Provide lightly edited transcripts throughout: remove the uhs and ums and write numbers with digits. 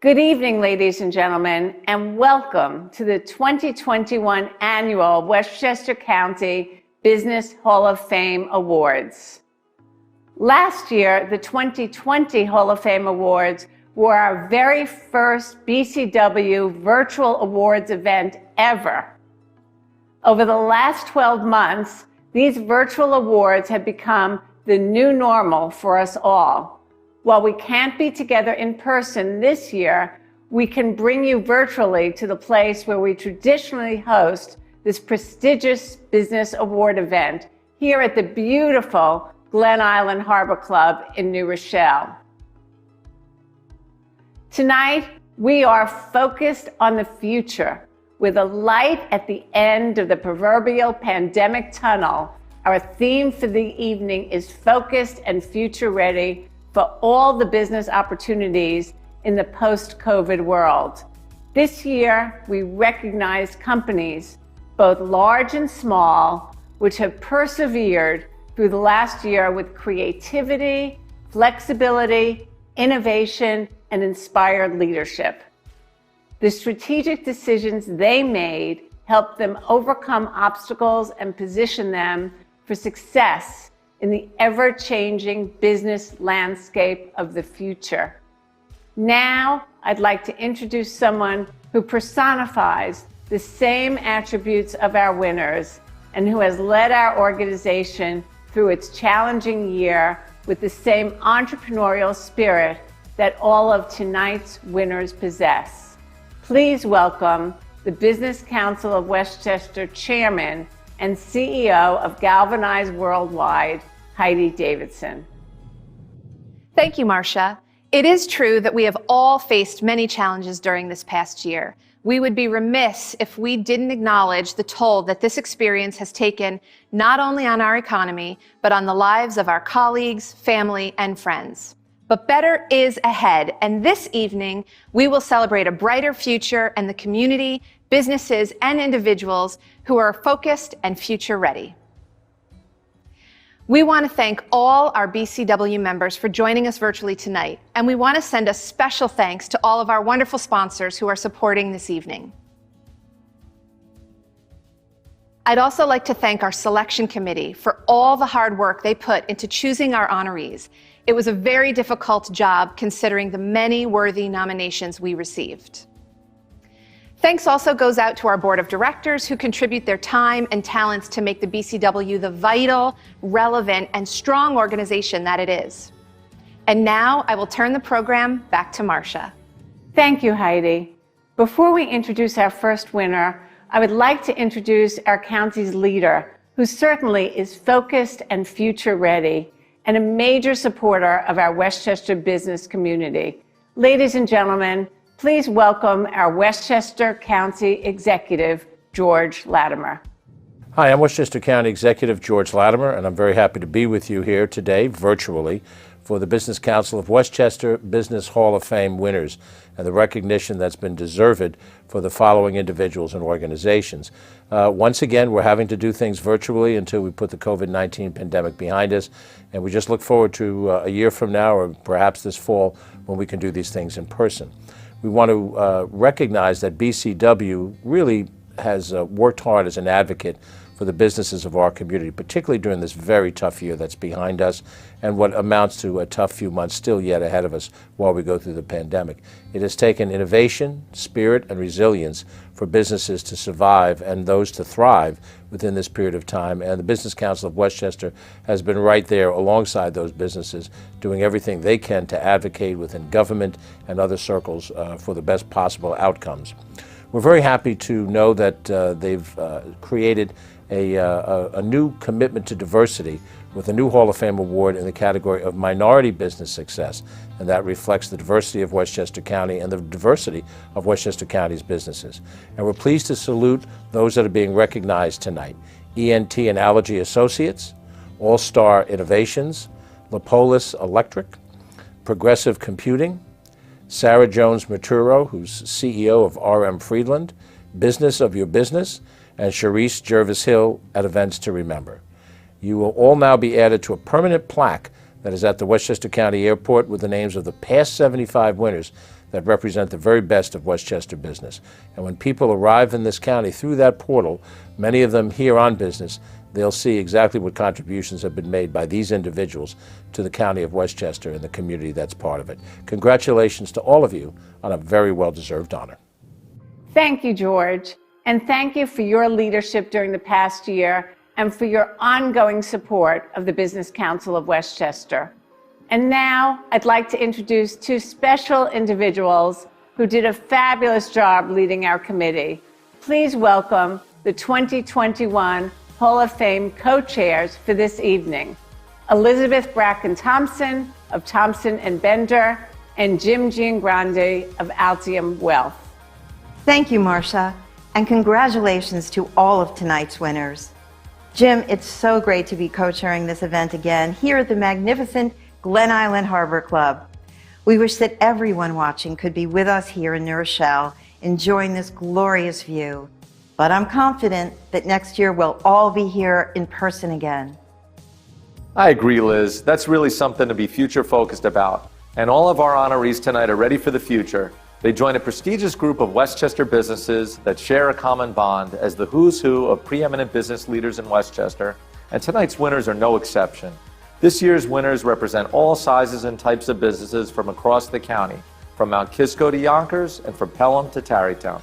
Good evening, ladies and gentlemen, and welcome to the 2021 Annual Westchester County Business Hall of Fame Awards. Last year, the 2020 Hall of Fame Awards were our very first BCW virtual awards event ever. Over the last 12 months, these virtual awards have become the new normal for us all. While we can't be together in person this year, we can bring you virtually to the place where we traditionally host this prestigious business award event here at the beautiful Glen Island Harbor Club in New Rochelle. Tonight, we are focused on the future. With a light at the end of the proverbial pandemic tunnel, our theme for the evening is focused and future ready for all the business opportunities in the post-COVID world. This year, we recognize companies, both large and small, which have persevered through the last year with creativity, flexibility, innovation, and inspired leadership. The strategic decisions they made helped them overcome obstacles and position them for success in the ever-changing business landscape of the future. Now, I'd like to introduce someone who personifies the same attributes of our winners and who has led our organization through its challenging year with the same entrepreneurial spirit that all of tonight's winners possess. Please welcome the Business Council of Westchester Chairman and CEO of Galvanize Worldwide, Heidi Davidson. Thank you, Marcia. It is true that we have all faced many challenges during this past year. We would be remiss if we didn't acknowledge the toll that this experience has taken not only on our economy, but on the lives of our colleagues, family, and friends. But better is ahead, and this evening, we will celebrate a brighter future and the community, businesses, and individuals who are focused and future ready. We want to thank all our BCW members for joining us virtually tonight, and we want to send a special thanks to all of our wonderful sponsors who are supporting this evening. I'd also like to thank our selection committee for all the hard work they put into choosing our honorees. It was a very difficult job considering the many worthy nominations we received. Thanks also goes out to our board of directors who contribute their time and talents to make the BCW the vital, relevant, and strong organization that it is. And now I will turn the program back to Marcia. Thank you, Heidi. Before we introduce our first winner, I would like to introduce our county's leader, who certainly is focused and future ready, and a major supporter of our Westchester business community. Ladies and gentlemen, please welcome our Westchester County Executive, George Latimer. Hi, I'm Westchester County Executive George Latimer, and I'm very happy to be with you here today, virtually, for the Business Council of Westchester Business Hall of Fame winners and the recognition that's been deserved for the following individuals and organizations. Once again, we're having to do things virtually until we put the COVID-19 pandemic behind us, and we just look forward to a year from now, or perhaps this fall, when we can do these things in person. We want to recognize that BCW really has worked hard as an advocate for the businesses of our community, particularly during this very tough year that's behind us and what amounts to a tough few months still yet ahead of us while we go through the pandemic. It has taken innovation, spirit, and resilience for businesses to survive and those to thrive within this period of time, and the Business Council of Westchester has been right there alongside those businesses, doing everything they can to advocate within government and other circles for the best possible outcomes. We're very happy to know that they've created a new commitment to diversity with a new Hall of Fame award in the category of minority business success, and that reflects the diversity of Westchester County and the diversity of Westchester County's businesses. And we're pleased to salute those that are being recognized tonight: Ent Analogy Associates, All-Star Innovations, Lapolis Electric, Progressive Computing, Sarah Jones Maturo, who's CEO of RM Friedland, Business of Your Business, and Cherise Jervis Hill at Events to Remember. You will all now be added to a permanent plaque that is at the Westchester County Airport with the names of the past 75 winners that represent the very best of Westchester business. And when people arrive in this county through that portal, many of them here on business, they'll see exactly what contributions have been made by these individuals to the county of Westchester and the community that's part of it. Congratulations to all of you on a very well-deserved honor. Thank you, George. And thank you for your leadership during the past year and for your ongoing support of the Business Council of Westchester. And now I'd like to introduce two special individuals who did a fabulous job leading our committee. Please welcome the 2021 Hall of Fame co-chairs for this evening, Elizabeth Bracken Thompson of Thompson and Bender and Jim Giangrande of Altium Wealth. Thank you, Marcia, and congratulations to all of tonight's winners. Jim, it's so great to be co-chairing this event again here at the magnificent Glen Island Harbor Club. We wish that everyone watching could be with us here in New Rochelle, enjoying this glorious view. But I'm confident that next year we'll all be here in person again. I agree, Liz. That's really something to be future-focused about. And all of our honorees tonight are ready for the future. They join a prestigious group of Westchester businesses that share a common bond as the who's who of preeminent business leaders in Westchester, and tonight's winners are no exception. This year's winners represent all sizes and types of businesses from across the county, from Mount Kisco to Yonkers and from Pelham to Tarrytown.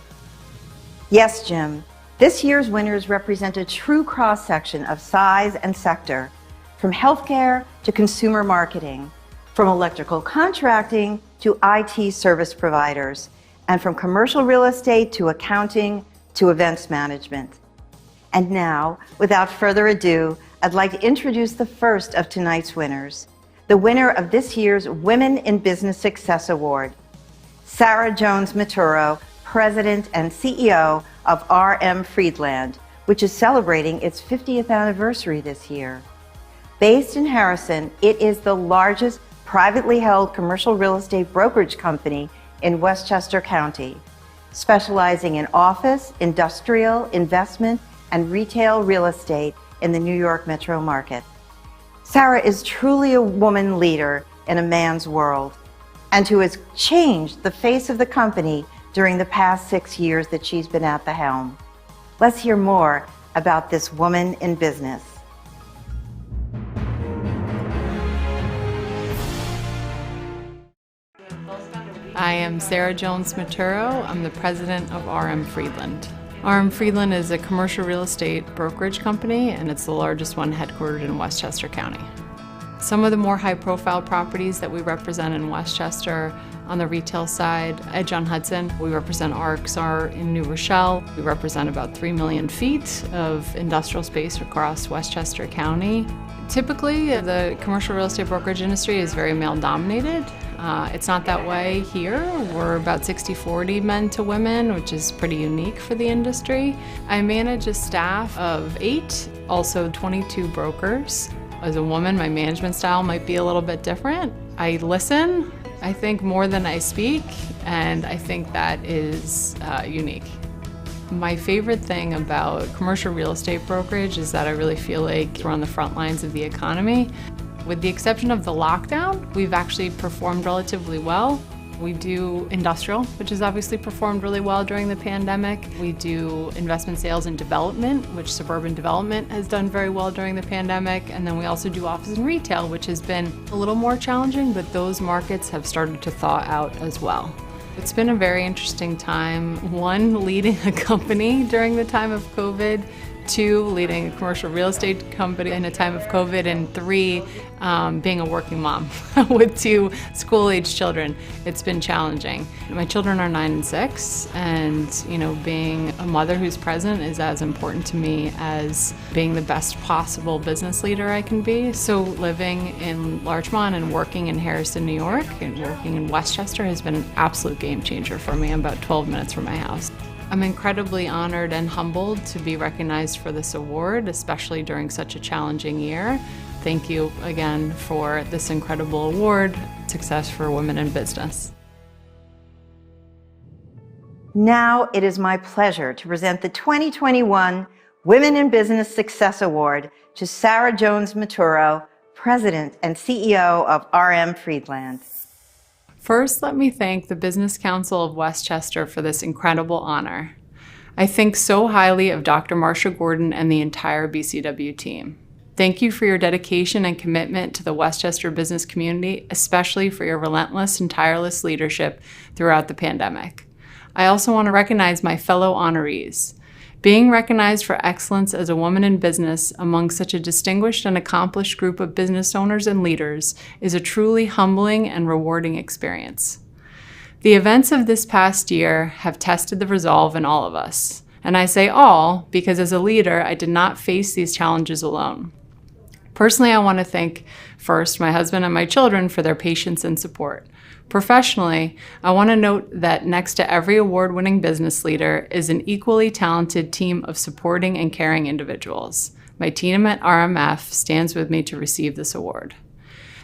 Yes, Jim. This year's winners represent a true cross-section of size and sector, from healthcare to consumer marketing, from electrical contracting to IT service providers, and from commercial real estate to accounting to events management. And now, without further ado, I'd like to introduce the first of tonight's winners, the winner of this year's Women in Business Success Award, Sarah Jones Maturo, President and CEO of RM Friedland, which is celebrating its 50th anniversary this year. Based in Harrison, it is the largest privately held commercial real estate brokerage company in Westchester County, specializing in office, industrial, investment, and retail real estate in the New York metro market. Sarah is truly a woman leader in a man's world, and who has changed the face of the company during the past 6 years that she's been at the helm. Let's hear more about this woman in business. I am Sarah Jones Maturo. I'm the president of RM Friedland. RM Friedland is a commercial real estate brokerage company, and it's the largest one headquartered in Westchester County. Some of the more high-profile properties that we represent in Westchester on the retail side, Edge on Hudson. We represent ARCs are in New Rochelle. We represent about 3 million feet of industrial space across Westchester County. Typically, the commercial real estate brokerage industry is very male-dominated. It's not that way here. We're about 60-40 men to women, which is pretty unique for the industry. I manage a staff of 8, also 22 brokers. As a woman, my management style might be a little bit different. I listen, I think, more than I speak, and I think that is unique. My favorite thing about commercial real estate brokerage is that I really feel like we're on the front lines of the economy. With the exception of the lockdown, we've actually performed relatively well. We do industrial, which has obviously performed really well during the pandemic. We do investment sales and development, which suburban development has done very well during the pandemic. And then we also do office and retail, which has been a little more challenging, but those markets have started to thaw out as well. It's been a very interesting time. 1, leading a company during the time of COVID. 2, leading a commercial real estate company in a time of COVID, and 3, being a working mom with 2 school-age children. It's been challenging. My children are 9 and 6, and being a mother who's present is as important to me as being the best possible business leader I can be. So living in Larchmont and working in Harrison, New York, and working in Westchester has been an absolute game changer for me. I'm about 12 minutes from my house. I'm incredibly honored and humbled to be recognized for this award, especially during such a challenging year. Thank you again for this incredible award, Success for Women in Business. Now it is my pleasure to present the 2021 Women in Business Success Award to Sarah Jones Maturo, President and CEO of RM Friedland. First, let me thank the Business Council of Westchester for this incredible honor. I think so highly of Dr. Marcia Gordon and the entire BCW team. Thank you for your dedication and commitment to the Westchester business community, especially for your relentless and tireless leadership throughout the pandemic. I also want to recognize my fellow honorees. Being recognized for excellence as a woman in business among such a distinguished and accomplished group of business owners and leaders is a truly humbling and rewarding experience. The events of this past year have tested the resolve in all of us. And I say all because as a leader, I did not face these challenges alone. Personally, I want to thank first my husband and my children for their patience and support. Professionally, I want to note that next to every award-winning business leader is an equally talented team of supporting and caring individuals. My team at RMF stands with me to receive this award.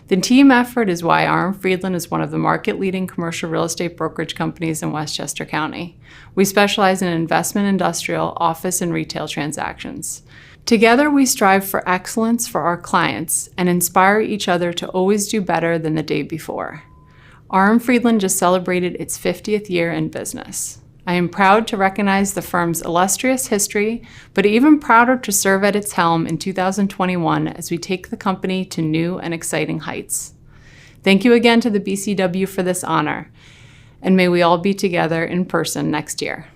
The team effort is why RM Friedland is one of the market-leading commercial real estate brokerage companies in Westchester County. We specialize in investment, industrial, office, and retail transactions. Together, we strive for excellence for our clients and inspire each other to always do better than the day before. RM Friedland just celebrated its 50th year in business. I am proud to recognize the firm's illustrious history, but even prouder to serve at its helm in 2021 as we take the company to new and exciting heights. Thank you again to the BCW for this honor, and may we all be together in person next year.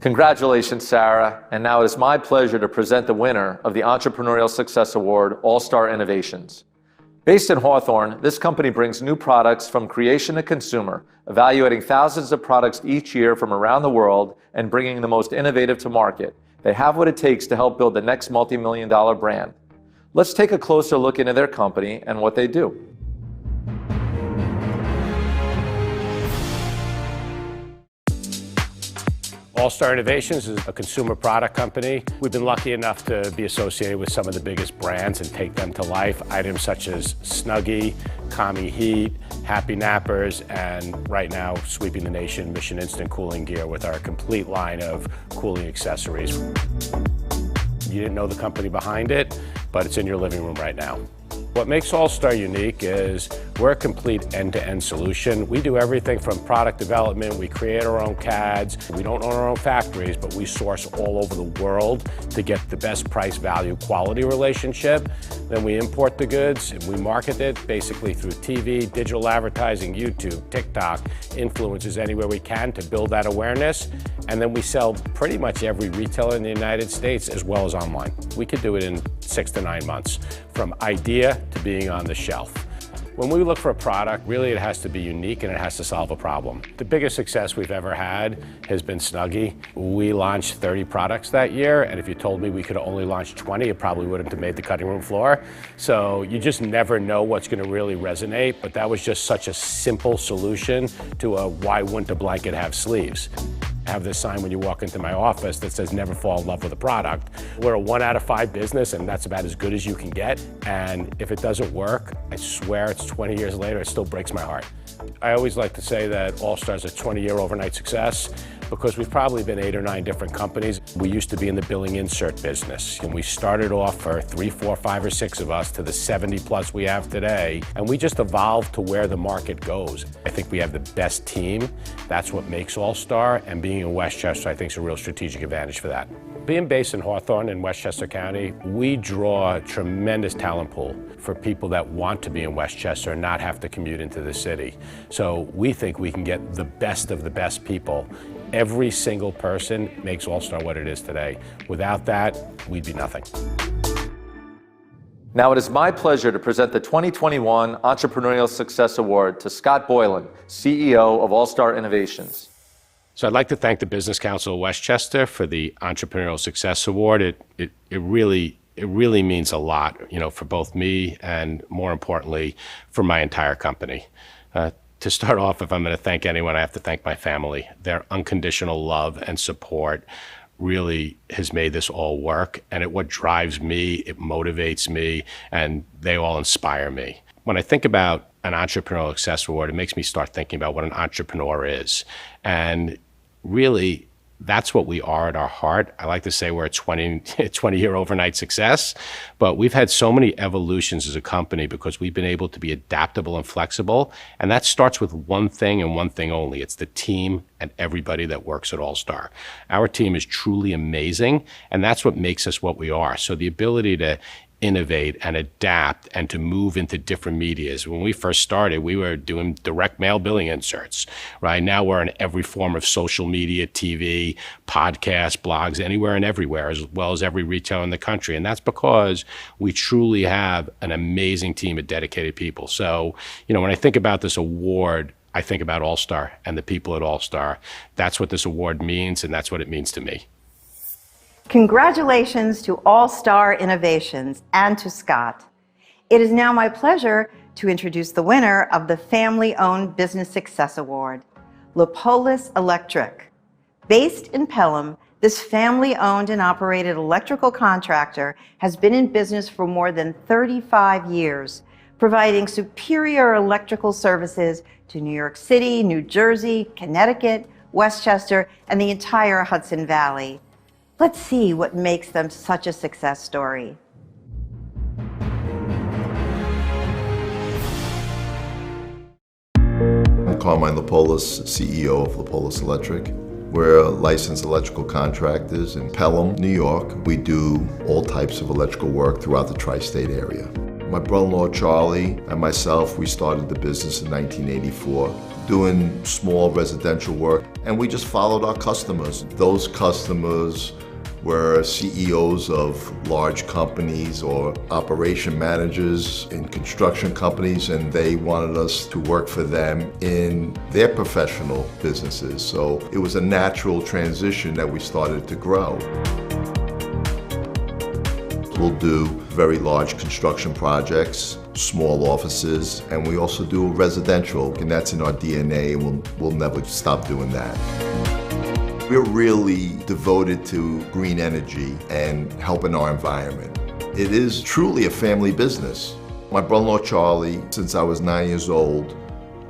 Congratulations, Sarah. And now it is my pleasure to present the winner of the Entrepreneurial Success Award, All-Star Innovations. Based in Hawthorne, this company brings new products from creation to consumer, evaluating thousands of products each year from around the world and bringing the most innovative to market. They have what it takes to help build the next multi-million-dollar brand. Let's take a closer look into their company and what they do. All-Star Innovations is a consumer product company. We've been lucky enough to be associated with some of the biggest brands and take them to life. Items such as Snuggie, Kami Heat, Happy Nappers, and right now sweeping the nation, Mission Instant Cooling Gear with our complete line of cooling accessories. You didn't know the company behind it, but it's in your living room right now. What makes All-Star unique is we're a complete end-to-end solution. We do everything from product development, we create our own CADs, we don't own our own factories, but we source all over the world to get the best price value quality relationship. Then we import the goods and we market it basically through TV, digital advertising, YouTube, TikTok, influencers anywhere we can to build that awareness. And then we sell pretty much every retailer in the United States as well as online. We could do it in 6 to 9 months, from idea to being on the shelf. When we look for a product, really it has to be unique and it has to solve a problem. The biggest success we've ever had has been Snuggie. We launched 30 products that year, and if you told me we could only launch 20, it probably wouldn't have made the cutting room floor. So you just never know what's going to really resonate, but that was just such a simple solution to a why wouldn't a blanket have sleeves? I have this sign when you walk into my office that says never fall in love with a product. We're a 1 out of 5 business, and that's about as good as you can get. And if it doesn't work, I swear it's 20 years later, it still breaks my heart. I always like to say that All-Star's a 20-year overnight success because we've probably been 8 or 9 different companies. We used to be in the billing insert business, and we started off for 3, 4, 5, or 6 of us to the 70 plus we have today, and we just evolved to where the market goes. I think we have the best team. That's what makes All-Star, and being in Westchester, I think, is a real strategic advantage for that. Being based in Hawthorne in Westchester County, we draw a tremendous talent pool for people that want to be in Westchester and not have to commute into the city. So we think we can get the best of the best people. Every single person makes All-Star what it is today. Without that, we'd be nothing. Now it is my pleasure to present the 2021 Entrepreneurial Success Award to Scott Boylan, CEO of All-Star Innovations. So I'd like to thank the Business Council of Westchester for the Entrepreneurial Success Award. It really means a lot, for both me and, more importantly, for my entire company. To start off, if I'm going to thank anyone, I have to thank my family. Their unconditional love and support really has made this all work, and what drives me, it motivates me, and they all inspire me. When I think about an Entrepreneurial Success Award, it makes me start thinking about what an entrepreneur is. And really, That's what we are at our heart. I like to say we're a 20-year overnight success, but we've had so many evolutions as a company because we've been able to be adaptable and flexible, and that starts with one thing and one thing only. It's the team and everybody that works at All-Star. Our team is truly amazing, and that's what makes us what we are. So the ability to innovate and adapt and to move into different medias. When we first started, we were doing direct mail billing inserts, right? Now we're in every form of social media, TV, podcasts, blogs, anywhere and everywhere, as well as every retailer in the country. And that's because we truly have an amazing team of dedicated people. So, when I think about this award, I think about All-Star and the people at All-Star. That's what this award means, and that's what it means to me. Congratulations to All-Star Innovations and to Scott. It is now my pleasure to introduce the winner of the Family-Owned Business Success Award, Lapolis Electric. Based in Pelham, this family-owned and operated electrical contractor has been in business for more than 35 years, providing superior electrical services to New York City, New Jersey, Connecticut, Westchester, and the entire Hudson Valley. Let's see what makes them such a success story. I'm Carmine Lopolis, CEO of Lapolis Electric. We're licensed electrical contractors in Pelham, New York. We do all types of electrical work throughout the tri-state area. My brother-in-law Charlie and myself, we started the business in 1984, doing small residential work, and we just followed our customers. Those customers were CEOs of large companies or operation managers in construction companies, and they wanted us to work for them in their professional businesses. So it was a natural transition that we started to grow. We'll do very large construction projects, small offices, and we also do residential, and that's in our DNA, and we'll never stop doing that. We're really devoted to green energy and helping our environment. It is truly a family business. My brother-in-law Charlie, since I was 9 years old,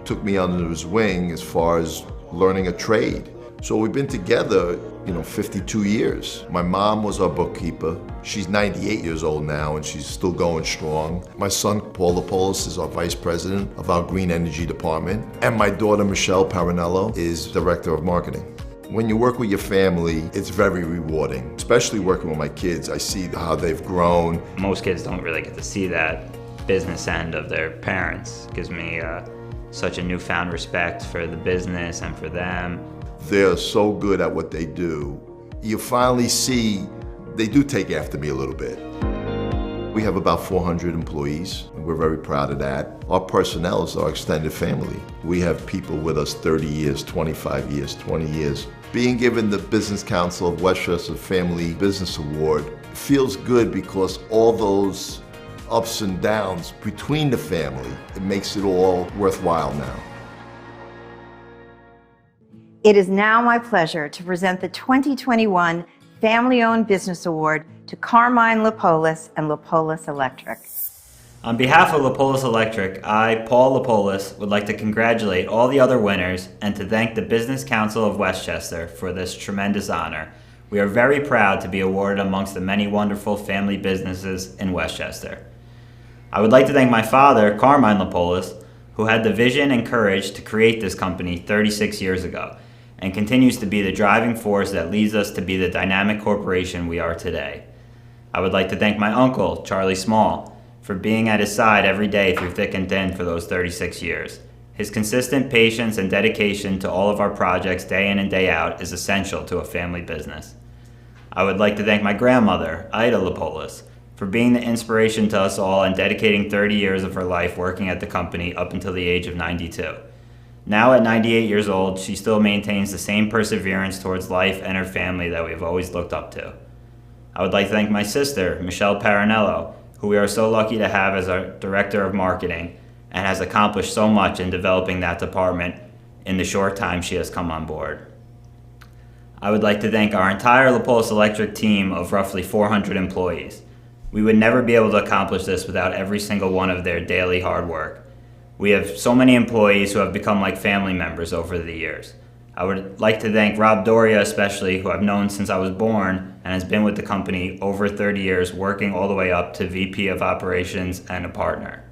took me under his wing as far as learning a trade. So we've been together, 52 years. My mom was our bookkeeper. She's 98 years old now, and she's still going strong. My son, Paul Lopolis, is our vice president of our green energy department. And my daughter, Michelle Parinello, is director of marketing. When you work with your family, it's very rewarding, especially working with my kids. I see how they've grown. Most kids don't really get to see that business end of their parents. It gives me such a newfound respect for the business and for them. They're so good at what they do. You finally see they do take after me a little bit. We have about 400 employees, and we're very proud of that. Our personnel is our extended family. We have people with us 30 years, 25 years, 20 years. Being given the Business Council of Westchester Family Business Award feels good because all those ups and downs between the family, it makes it all worthwhile now. It is now my pleasure to present the 2021 Family-Owned Business Award to Carmine Lopolis and Lapolis Electric. On behalf of Lapolis Electric, I, Paul Lopolis, would like to congratulate all the other winners and to thank the Business Council of Westchester for this tremendous honor. We are very proud to be awarded amongst the many wonderful family businesses in Westchester. I would like to thank my father, Carmine Lopolis, who had the vision and courage to create this company 36 years ago, and continues to be the driving force that leads us to be the dynamic corporation we are today. I would like to thank my uncle, Charlie Small, for being at his side every day through thick and thin for those 36 years. His consistent patience and dedication to all of our projects day in and day out is essential to a family business. I would like to thank my grandmother, Ida Lopolis, for being the inspiration to us all and dedicating 30 years of her life working at the company up until the age of 92. Now at 98 years old, she still maintains the same perseverance towards life and her family that we've always looked up to. I would like to thank my sister, Michelle Parinello, who we are so lucky to have as our Director of Marketing and has accomplished so much in developing that department in the short time she has come on board. I would like to thank our entire Lapolis Electric team of roughly 400 employees. We would never be able to accomplish this without every single one of their daily hard work. We have so many employees who have become like family members over the years. I would like to thank Rob Doria especially, who I've known since I was born and has been with the company over 30 years, working all the way up to VP of Operations and a partner.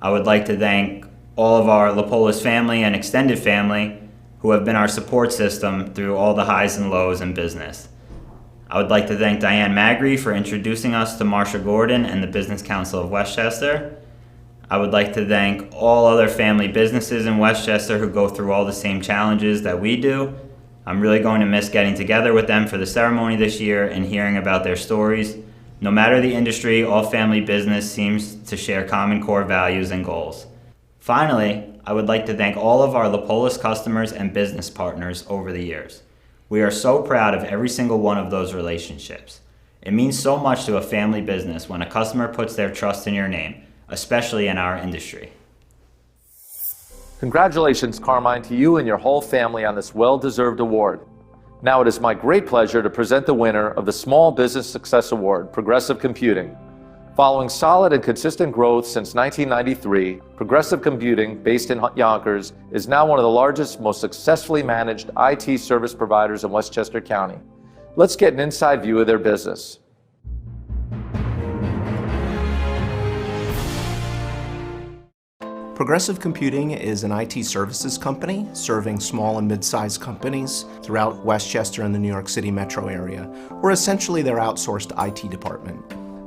I would like to thank all of our Lopolis family and extended family who have been our support system through all the highs and lows in business. I would like to thank Diane Magri for introducing us to Marcia Gordon and the Business Council of Westchester. I would like to thank all other family businesses in Westchester who go through all the same challenges that we do. I'm really going to miss getting together with them for the ceremony this year and hearing about their stories. No matter the industry, all family business seems to share common core values and goals. Finally, I would like to thank all of our Lopolis customers and business partners over the years. We are so proud of every single one of those relationships. It means so much to a family business when a customer puts their trust in your name, especially in our industry. Congratulations, Carmine, to you and your whole family on this well-deserved award. Now it is my great pleasure to present the winner of the Small Business Success Award, Progressive Computing. Following solid and consistent growth since 1993, Progressive Computing, based in Yonkers, is now one of the largest, most successfully managed IT service providers in Westchester County. Let's get an inside view of their business. Progressive Computing is an IT services company serving small and mid-sized companies throughout Westchester and the New York City metro area. We're essentially their outsourced IT department.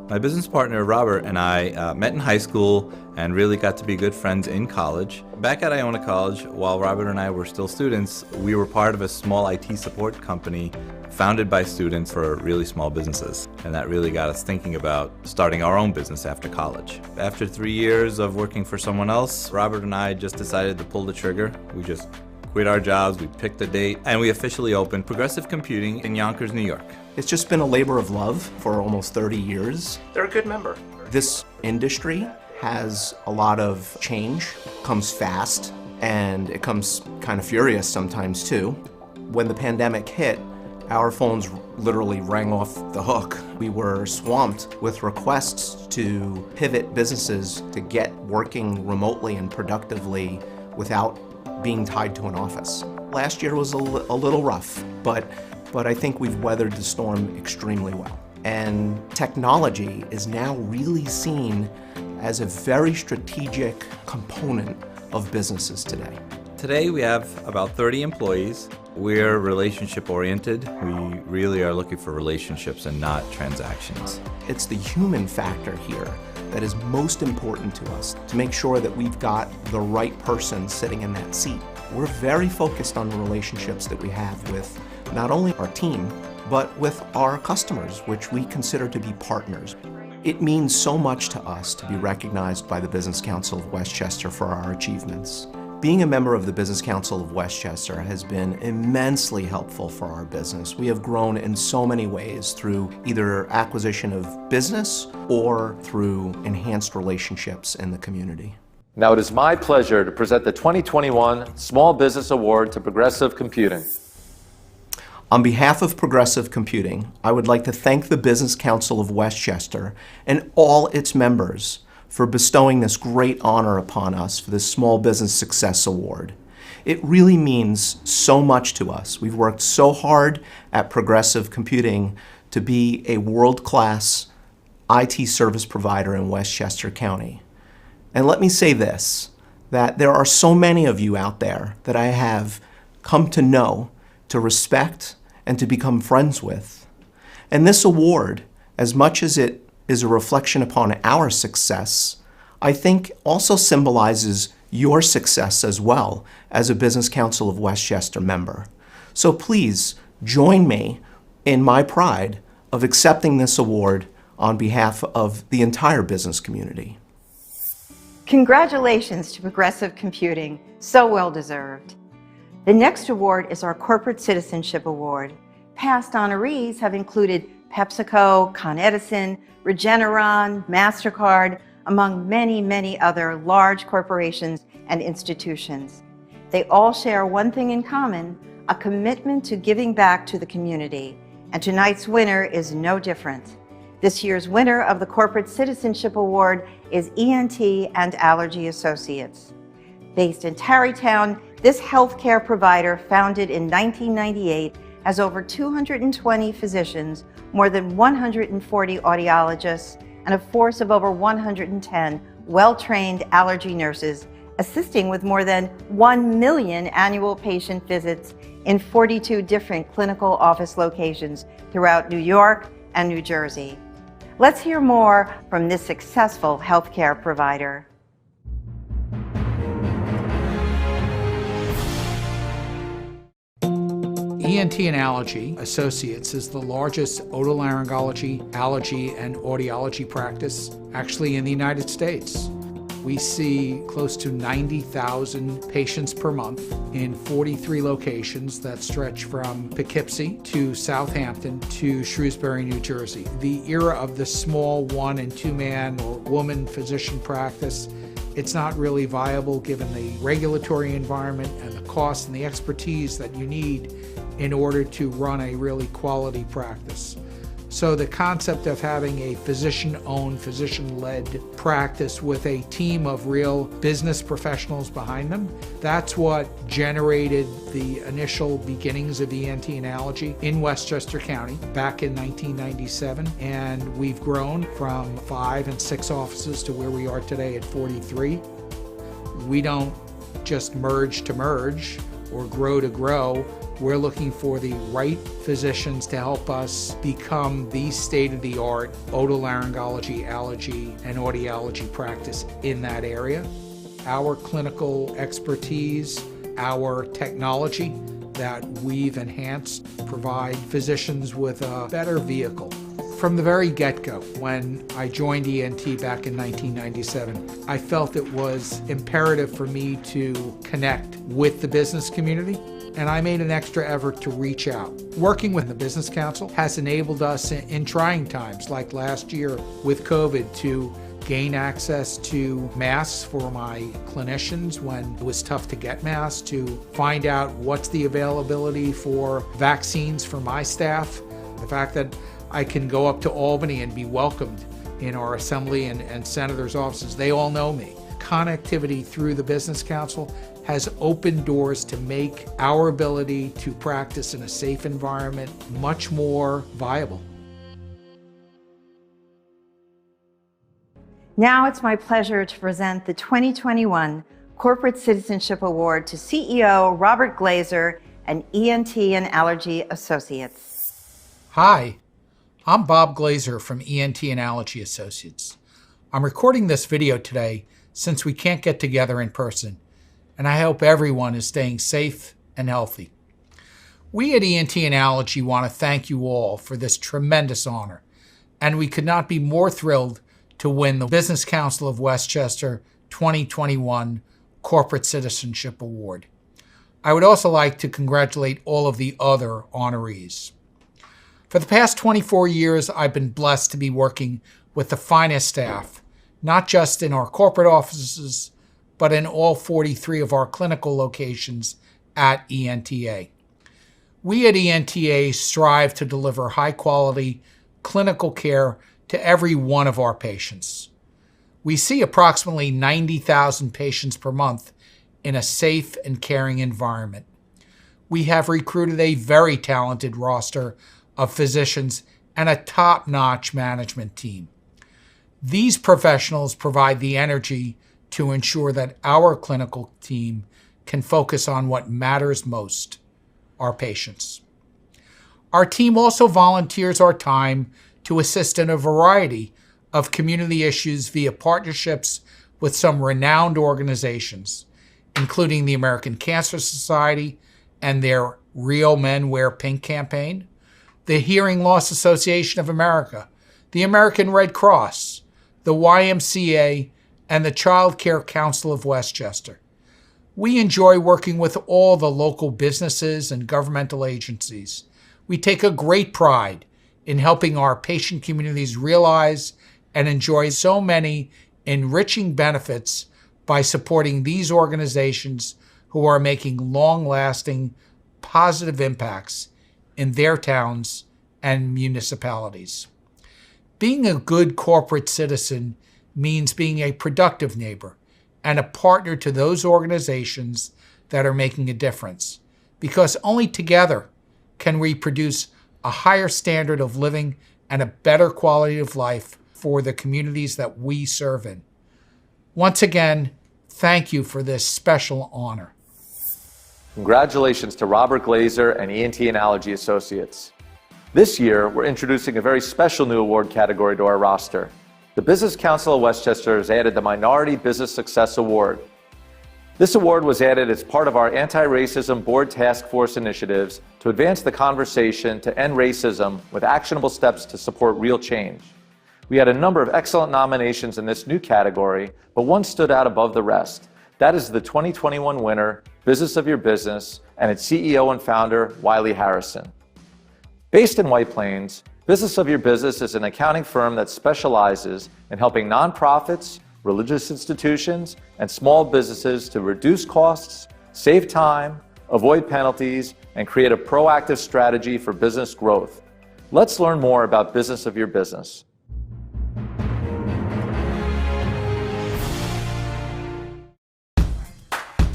My business partner Robert and I met in high school and really got to be good friends in college. Back at Iona College, while Robert and I were still students, we were part of a small IT support company founded by students for really small businesses. And that really got us thinking about starting our own business after college. After 3 years of working for someone else, Robert and I just decided to pull the trigger. We just quit our jobs, we picked a date, and we officially opened Progressive Computing in Yonkers, New York. It's just been a labor of love for almost 30 years. They're a good member. This industry has a lot of change, comes fast, and it comes kind of furious sometimes too. When the pandemic hit, our phones literally rang off the hook. We were swamped with requests to pivot businesses to get working remotely and productively without being tied to an office. Last year was a little rough, but I think we've weathered the storm extremely well. And technology is now really seen as a very strategic component of businesses today. Today we have about 30 employees. We're relationship oriented. We really are looking for relationships and not transactions. It's the human factor here that is most important to us, to make sure that we've got the right person sitting in that seat. We're very focused on the relationships that we have with not only our team, but with our customers, which we consider to be partners. It means so much to us to be recognized by the Business Council of Westchester for our achievements. Being a member of the Business Council of Westchester has been immensely helpful for our business. We have grown in so many ways through either acquisition of business or through enhanced relationships in the community. Now it is my pleasure to present the 2021 Small Business Award to Progressive Computing. On behalf of Progressive Computing, I would like to thank the Business Council of Westchester and all its members for bestowing this great honor upon us for this Small Business Success Award. It really means so much to us. We've worked so hard at Progressive Computing to be a world-class IT service provider in Westchester County. And let me say this, that there are so many of you out there that I have come to know, to respect, and to become friends with. And this award, as much as it is a reflection upon our success, I think also symbolizes your success as well as a Business Council of Westchester member. So please join me in my pride of accepting this award on behalf of the entire business community. Congratulations to Progressive Computing, so well deserved. The next award is our Corporate Citizenship Award. Past honorees have included PepsiCo, Con Edison, Regeneron, MasterCard, among many, many other large corporations and institutions. They all share one thing in common, a commitment to giving back to the community. And tonight's winner is no different. This year's winner of the Corporate Citizenship Award is Ent Analogy Associates. Based in Tarrytown, This healthcare provider, founded in 1998, has over 220 physicians, more than 140 audiologists, and a force of over 110 well-trained allergy nurses, assisting with more than 1 million annual patient visits in 42 different clinical office locations throughout New York and New Jersey. Let's hear more from this successful healthcare provider. Ent Analogy Associates is the largest otolaryngology, allergy, and audiology practice actually in the United States. We see close to 90,000 patients per month in 43 locations that stretch from Poughkeepsie to Southampton to Shrewsbury, New Jersey. The era of the small one- and two-man or woman physician practice, it's not really viable given the regulatory environment and the cost and the expertise that you need in order to run a really quality practice. So the concept of having a physician-owned, physician-led practice with a team of real business professionals behind them, that's what generated the initial beginnings of Ent Analogy in Westchester County back in 1997. And we've grown from 5 and 6 offices to where we are today at 43. We don't just merge to merge or grow to grow. We're looking for the right physicians to help us become the state-of-the-art otolaryngology, allergy, and audiology practice in that area. Our clinical expertise, our technology that we've enhanced provide physicians with a better vehicle. From the very get-go, when I joined ENT back in 1997, I felt it was imperative for me to connect with the business community, and I made an extra effort to reach out. Working with the Business Council has enabled us in trying times, like last year with COVID, to gain access to masks for my clinicians when it was tough to get masks, to find out what's the availability for vaccines for my staff. The fact that I can go up to Albany and be welcomed in our assembly and senators' offices. They all know me. Connectivity through the Business Council has opened doors to make our ability to practice in a safe environment much more viable. Now it's my pleasure to present the 2021 Corporate Citizenship Award to CEO Robert Glazer and Ent Analogy Associates. Hi, I'm Bob Glazer from Ent Analogy Associates. I'm recording this video today since we can't get together in person, and I hope everyone is staying safe and healthy. We at Ent Analogy want to thank you all for this tremendous honor, and we could not be more thrilled to win the Business Council of Westchester 2021 Corporate Citizenship Award. I would also like to congratulate all of the other honorees. For the past 24 years, I've been blessed to be working with the finest staff, not just in our corporate offices, but in all 43 of our clinical locations at ENTA. We at ENTA strive to deliver high-quality clinical care to every one of our patients. We see approximately 90,000 patients per month in a safe and caring environment. We have recruited a very talented roster of physicians and a top-notch management team. These professionals provide the energy to ensure that our clinical team can focus on what matters most, our patients. Our team also volunteers our time to assist in a variety of community issues via partnerships with some renowned organizations, including the American Cancer Society and their Real Men Wear Pink campaign, the Hearing Loss Association of America, the American Red Cross, the YMCA, and the Child Care Council of Westchester. We enjoy working with all the local businesses and governmental agencies. We take a great pride in helping our patient communities realize and enjoy so many enriching benefits by supporting these organizations who are making long-lasting positive impacts in their towns and municipalities. Being a good corporate citizen means being a productive neighbor and a partner to those organizations that are making a difference, because only together can we produce a higher standard of living and a better quality of life for the communities that we serve in. Once again, thank you for this special honor. Congratulations to Robert Glazer and Ent Analogy Associates. This year, we're introducing a very special new award category to our roster. The Business Council of Westchester has added the Minority Business Success Award. This award was added as part of our anti-racism board task force initiatives to advance the conversation to end racism with actionable steps to support real change. We had a number of excellent nominations in this new category, but one stood out above the rest. That is the 2021 winner, Business of Your Business, and its CEO and founder, Wiley Harrison. Based in White Plains, Business of Your Business is an accounting firm that specializes in helping nonprofits, religious institutions, and small businesses to reduce costs, save time, avoid penalties, and create a proactive strategy for business growth. Let's learn more about Business of Your Business.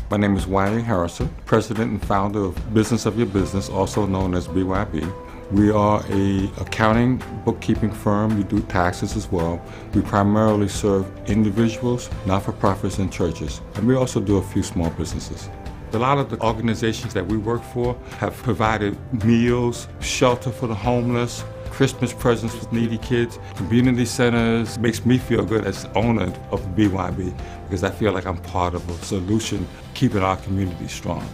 My name is Wiley Harrison, President and founder of Business of Your Business, also known as BYB. We are an accounting bookkeeping firm. We do taxes as well. We primarily serve individuals, not-for-profits, and churches. And we also do a few small businesses. A lot of the organizations that we work for have provided meals, shelter for the homeless, Christmas presents for needy kids, community centers. It makes me feel good as owner of BYB because I feel like I'm part of a solution keeping our community strong.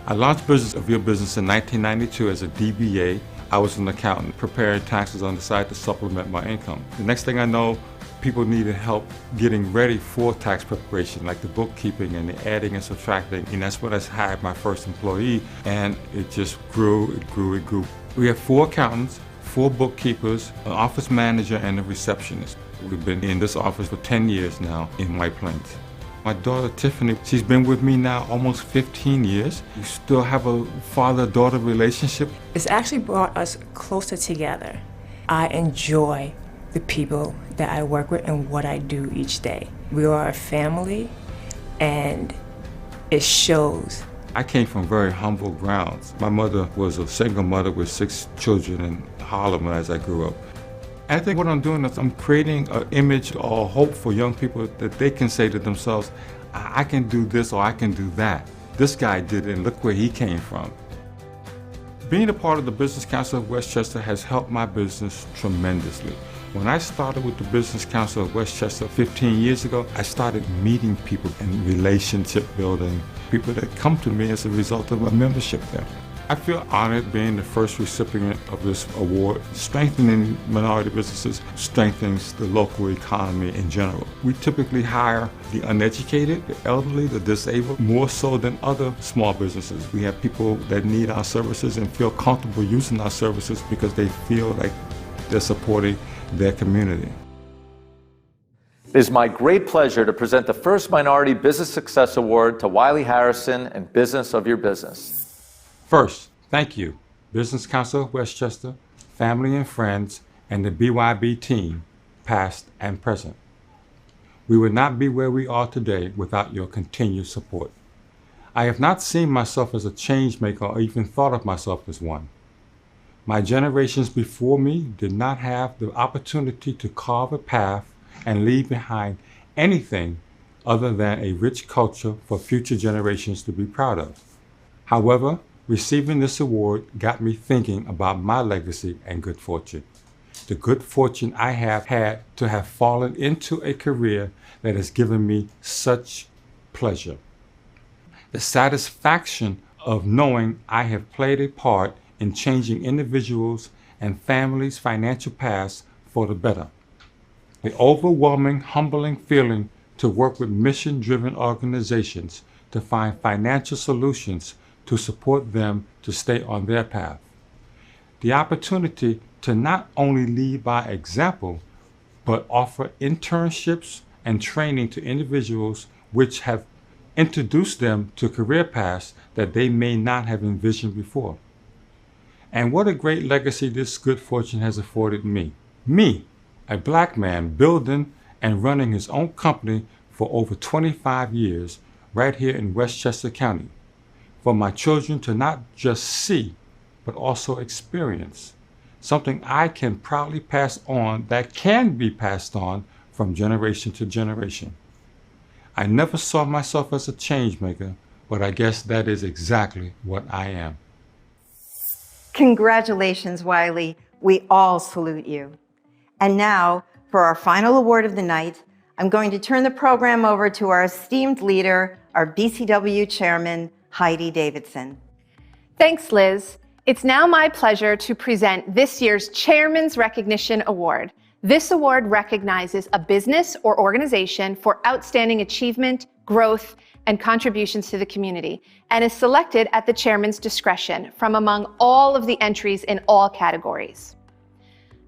I launched Business of Your Business in 1992 as a DBA. I was an accountant preparing taxes on the side to supplement my income. The next thing I know, people needed help getting ready for tax preparation, like the bookkeeping and the adding and subtracting. And that's when I hired my first employee, and it just grew, it grew. We have 4 accountants, 4 bookkeepers, an office manager, and a receptionist. We've been in this office for 10 years now in White Plains. My daughter Tiffany, she's been with me now almost 15 years. We still have a father-daughter relationship. It's actually brought us closer together. I enjoy the people that I work with and what I do each day. We are a family, and it shows. I came from very humble grounds. My mother was a single mother with 6 children in Harlem as I grew up. I think what I'm doing is I'm creating an image or hope for young people that they can say to themselves, I can do this or I can do that. This guy did it and look where he came from. Being a part of the Business Council of Westchester has helped my business tremendously. When I started with the Business Council of Westchester 15 years ago, I started meeting people and relationship building, people that come to me as a result of a membership there. I feel honored being the first recipient of this award. Strengthening minority businesses strengthens the local economy in general. We typically hire the uneducated, the elderly, the disabled, more so than other small businesses. We have people that need our services and feel comfortable using our services because they feel like they're supporting their community. It is my great pleasure to present the first Minority Business Success Award to Wiley Harrison and Business of Your Business. First, thank you, Business Council of Westchester, family and friends, and the BYB team, past and present. We would not be where we are today without your continued support. I have not seen myself as a change maker or even thought of myself as one. My generations before me did not have the opportunity to carve a path and leave behind anything other than a rich culture for future generations to be proud of. However, receiving this award got me thinking about my legacy and good fortune. The good fortune I have had to have fallen into a career that has given me such pleasure. The satisfaction of knowing I have played a part in changing individuals and families' financial paths for the better. The overwhelming, humbling feeling to work with mission-driven organizations to find financial solutions to support them to stay on their path. The opportunity to not only lead by example, but offer internships and training to individuals which have introduced them to career paths that they may not have envisioned before. And what a great legacy this good fortune has afforded me. Me, a black man building and running his own company for over 25 years right here in Westchester County. for my children to not just see, but also experience, something I can proudly pass on that can be passed on from generation to generation. I never saw myself as a change maker, but I guess that is exactly what I am. Congratulations, Wiley. We all salute you. And now, for our final award of the night, I'm going to turn the program over to our esteemed leader, our BCW chairman, Heidi Davidson. Thanks, Liz. It's now my pleasure to present this year's Chairman's Recognition Award. This award recognizes a business or organization for outstanding achievement, growth, and contributions to the community, and is selected at the chairman's discretion from among all of the entries in all categories.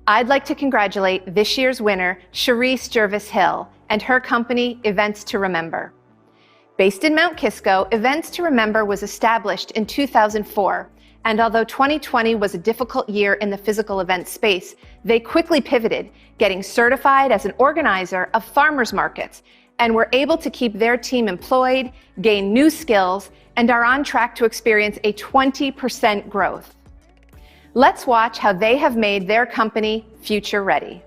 I'd like to congratulate this year's winner, Cherise Jervis Hill, and her company, Events to Remember. Based in Mount Kisco, Events to Remember was established in 2004, and although 2020 was a difficult year in the physical event space, they quickly pivoted, getting certified as an organizer of farmers markets, and were able to keep their team employed, gain new skills, and are on track to experience a 20% growth. Let's watch how they have made their company future ready.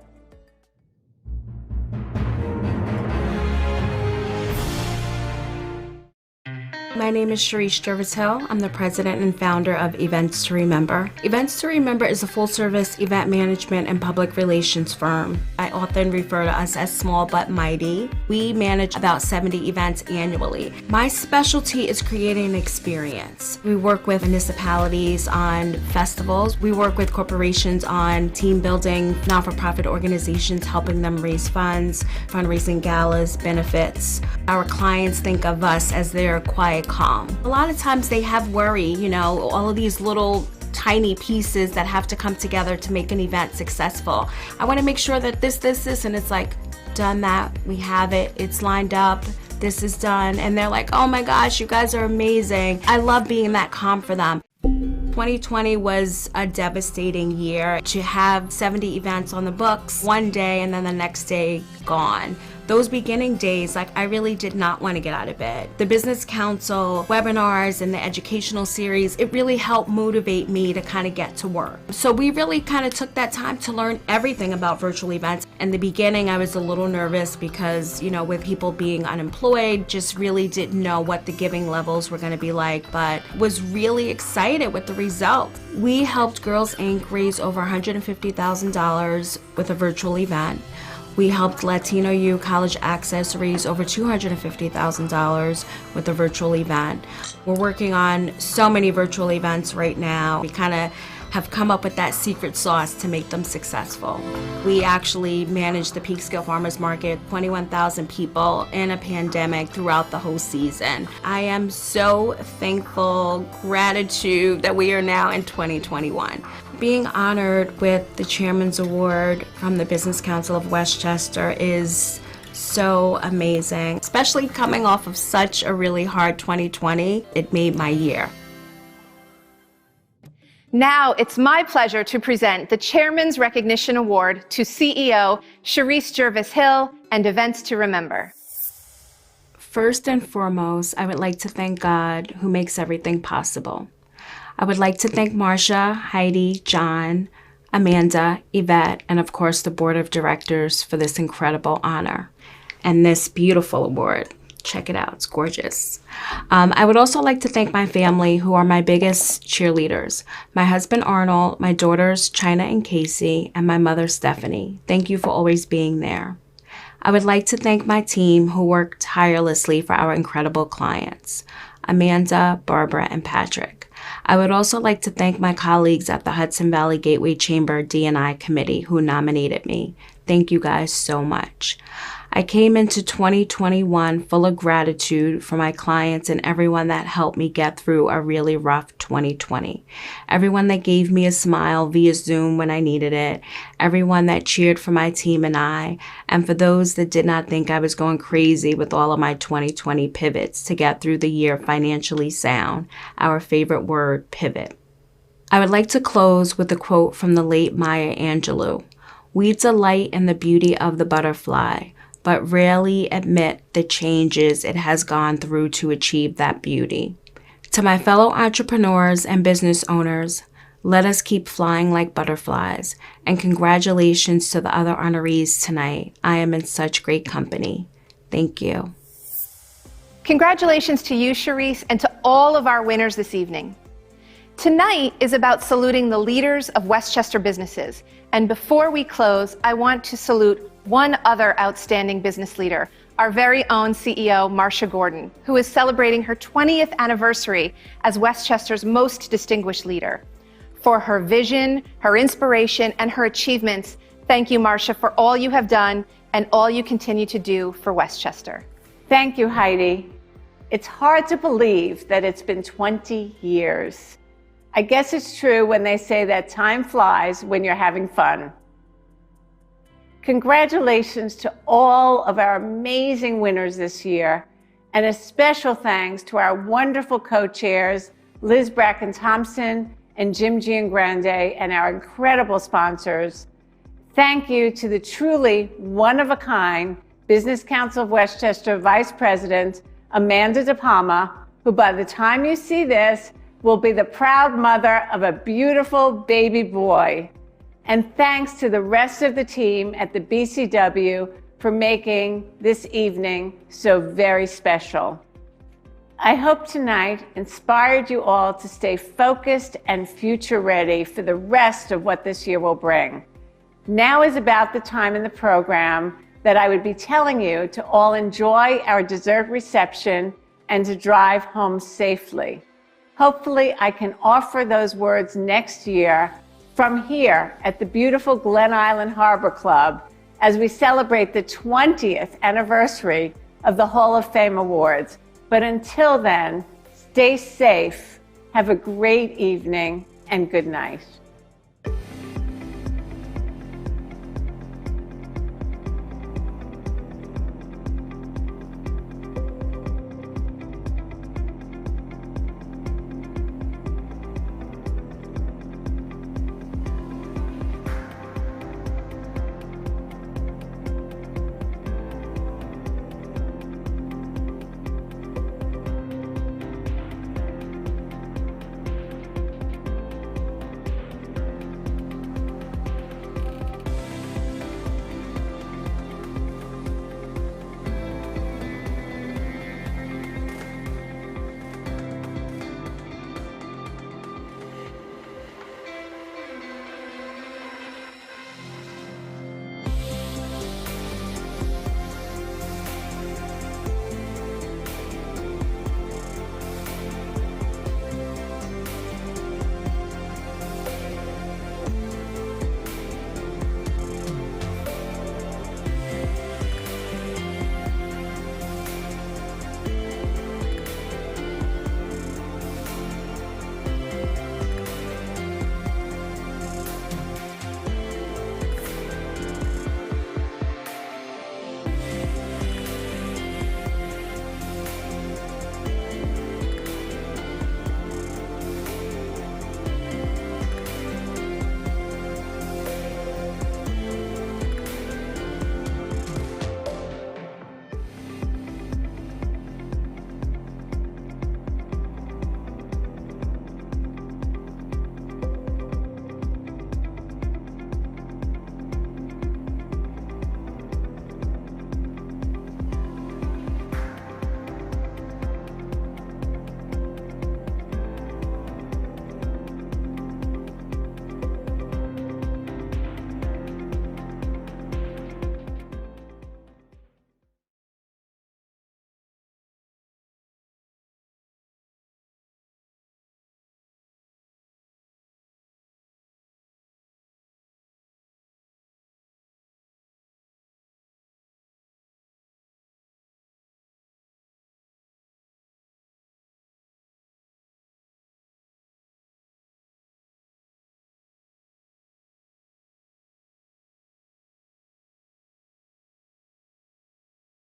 My name is Cherise Jervis Hill. I'm the president and founder of Events to Remember. Events to Remember is a full-service event management and public relations firm. I often refer to us as small but mighty. We manage about 70 events annually. My specialty is creating an experience. We work with municipalities on festivals. We work with corporations on team building, not-for-profit organizations, helping them raise funds, fundraising galas, benefits. Our clients think of us as their quiet calm. A lot of times they have worry, all of these little tiny pieces that have to come together to make an event successful. I want to make sure that this, and it's like, done that, we have it, it's lined up, this is done. And they're like, oh my gosh, you guys are amazing. I love being that calm for them. 2020 was a devastating year. To have 70 events on the books one day and then the next day gone. Those beginning days, I really did not want to get out of bed. The Business Council webinars and the educational series, it really helped motivate me to kind of get to work. So we really kind of took that time to learn everything about virtual events. In the beginning, I was a little nervous because, with people being unemployed, just really didn't know what the giving levels were going to be like, but was really excited with the results. We helped Girls Inc. raise over $150,000 with a virtual event. We helped Latino U College Access raise over $250,000 with a virtual event. We're working on so many virtual events right now. We kind of have come up with that secret sauce to make them successful. We actually managed the Peekskill Farmers Market, 21,000 people in a pandemic throughout the whole season. I am so thankful, gratitude that we are now in 2021. Being honored with the Chairman's Award from the Business Council of Westchester is so amazing, especially coming off of such a really hard 2020. It made my year. Now it's my pleasure to present the Chairman's Recognition Award to CEO Cherise Jervis Hill and Events to Remember. First and foremost, I would like to thank God who makes everything possible. I would like to thank Marcia, Heidi, John, Amanda, Yvette, and of course the Board of Directors for this incredible honor and this beautiful award. Check it out, it's gorgeous. I would also like to thank my family who are my biggest cheerleaders. My husband Arnold, my daughters China and Casey, and my mother Stephanie. Thank you for always being there. I would like to thank my team who work tirelessly for our incredible clients, Amanda, Barbara, and Patrick. I would also like to thank my colleagues at the Hudson Valley Gateway Chamber D&I Committee who nominated me. Thank you guys so much. I came into 2021 full of gratitude for my clients and everyone that helped me get through a really rough 2020. Everyone that gave me a smile via Zoom when I needed it, everyone that cheered for my team and I, and for those that did not think I was going crazy with all of my 2020 pivots to get through the year financially sound, our favorite word, pivot. I would like to close with a quote from the late Maya Angelou. "We delight in the beauty of the butterfly, but rarely admit the changes it has gone through to achieve that beauty." To my fellow entrepreneurs and business owners, let us keep flying like butterflies. And congratulations to the other honorees tonight. I am in such great company. Thank you. Congratulations to you, Cherise, and to all of our winners this evening. Tonight is about saluting the leaders of Westchester businesses. And before we close, I want to salute one other outstanding business leader, our very own CEO, Marcia Gordon, who is celebrating her 20th anniversary as Westchester's most distinguished leader. For her vision, her inspiration, and her achievements, thank you, Marcia, for all you have done and all you continue to do for Westchester. Thank you, Heidi. It's hard to believe that it's been 20 years. I guess it's true when they say that time flies when you're having fun. Congratulations to all of our amazing winners this year, and a special thanks to our wonderful co-chairs, Liz Bracken-Thompson and Jim Giangrande, and our incredible sponsors. Thank you to the truly one-of-a-kind Business Council of Westchester Vice President, Amanda De Palma, who by the time you see this, will be the proud mother of a beautiful baby boy. And thanks to the rest of the team at the BCW for making this evening so very special. I hope tonight inspired you all to stay focused and future ready for the rest of what this year will bring. Now is about the time in the program that I would be telling you to all enjoy our dessert reception and to drive home safely. Hopefully I can offer those words next year from here at the beautiful Glen Island Harbor Club as we celebrate the 20th anniversary of the Hall of Fame Awards. But until then, stay safe, have a great evening, and good night.